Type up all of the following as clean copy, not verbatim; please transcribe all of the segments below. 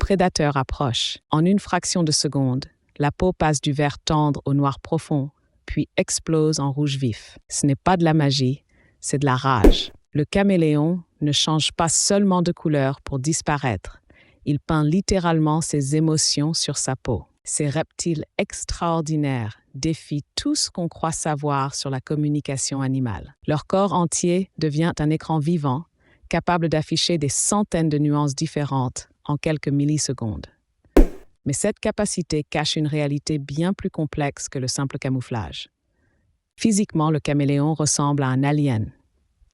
prédateur approche. En une fraction de seconde, la peau passe du vert tendre au noir profond, puis explose en rouge vif. Ce n'est pas de la magie, c'est de la rage. Le caméléon ne change pas seulement de couleur pour disparaître. Il peint littéralement ses émotions sur sa peau. Ces reptiles extraordinaires défient tout ce qu'on croit savoir sur la communication animale. Leur corps entier devient un écran vivant, capable d'afficher des centaines de nuances différentes en quelques millisecondes. Mais cette capacité cache une réalité bien plus complexe que le simple camouflage. Physiquement, le caméléon ressemble à un alien.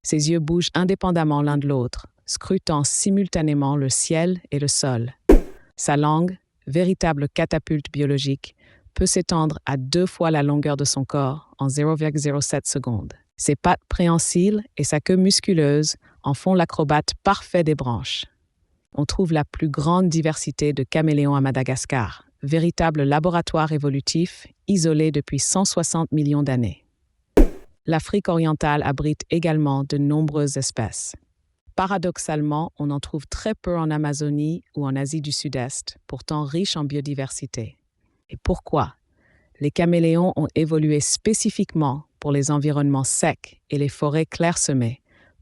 Ses yeux bougent indépendamment l'un de l'autre, scrutant simultanément le ciel et le sol. Sa langue, véritable catapulte biologique, peut s'étendre à 2 fois la longueur de son corps en 0,07 secondes. Ses pattes préhensile et sa queue musculeuse en font l'acrobate parfait des branches. On trouve la plus grande diversité de caméléons à Madagascar, véritable laboratoire évolutif isolé depuis 160 millions d'années. L'Afrique orientale abrite également de nombreuses espèces. Paradoxalement, on en trouve très peu en Amazonie ou en Asie du Sud-Est, pourtant riche en biodiversité. Et pourquoi? Les caméléons ont évolué spécifiquement pour les environnements secs et les forêts clairsemées,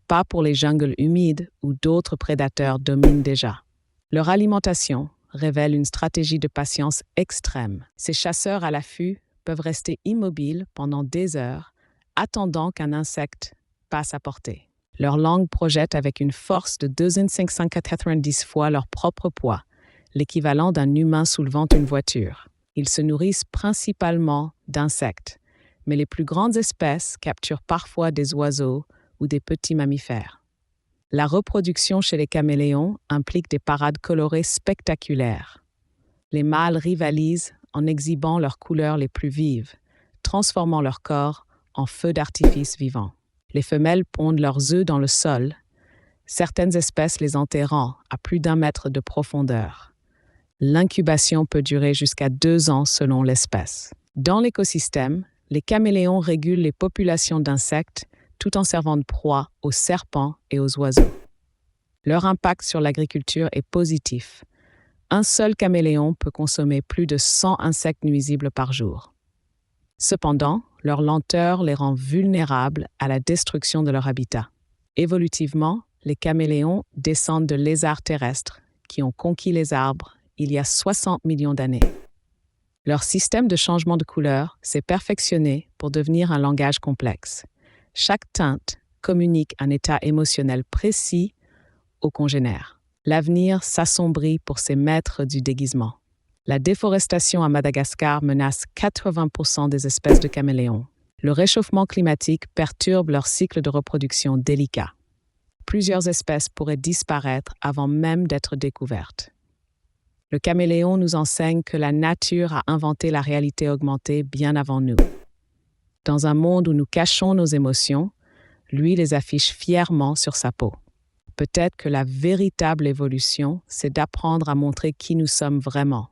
pas pour les jungles humides où d'autres prédateurs dominent déjà. Leur alimentation révèle une stratégie de patience extrême. Ces chasseurs à l'affût peuvent rester immobiles pendant des heures, attendant qu'un insecte passe à portée. Leur langue projette avec une force de 2590 fois leur propre poids, l'équivalent d'un humain soulevant une voiture. Ils se nourrissent principalement d'insectes, mais les plus grandes espèces capturent parfois des oiseaux ou des petits mammifères. La reproduction chez les caméléons implique des parades colorées spectaculaires. Les mâles rivalisent en exhibant leurs couleurs les plus vives, transformant leur corps en feux d'artifice vivants. Les femelles pondent leurs œufs dans le sol, certaines espèces les enterrant à plus d'1 mètre de profondeur. L'incubation peut durer jusqu'à 2 ans selon l'espèce. Dans l'écosystème, les caméléons régulent les populations d'insectes tout en servant de proie aux serpents et aux oiseaux. Leur impact sur l'agriculture est positif. Un seul caméléon peut consommer plus de 100 insectes nuisibles par jour. Cependant, leur lenteur les rend vulnérables à la destruction de leur habitat. Évolutivement, les caméléons descendent de lézards terrestres qui ont conquis les arbres il y a 60 millions d'années. Leur système de changement de couleur s'est perfectionné pour devenir un langage complexe. Chaque teinte communique un état émotionnel précis aux congénères. L'avenir s'assombrit pour ces maîtres du déguisement. La déforestation à Madagascar menace 80% des espèces de caméléons. Le réchauffement climatique perturbe leur cycle de reproduction délicat. Plusieurs espèces pourraient disparaître avant même d'être découvertes. Le caméléon nous enseigne que la nature a inventé la réalité augmentée bien avant nous. Dans un monde où nous cachons nos émotions, lui les affiche fièrement sur sa peau. Peut-être que la véritable évolution, c'est d'apprendre à montrer qui nous sommes vraiment.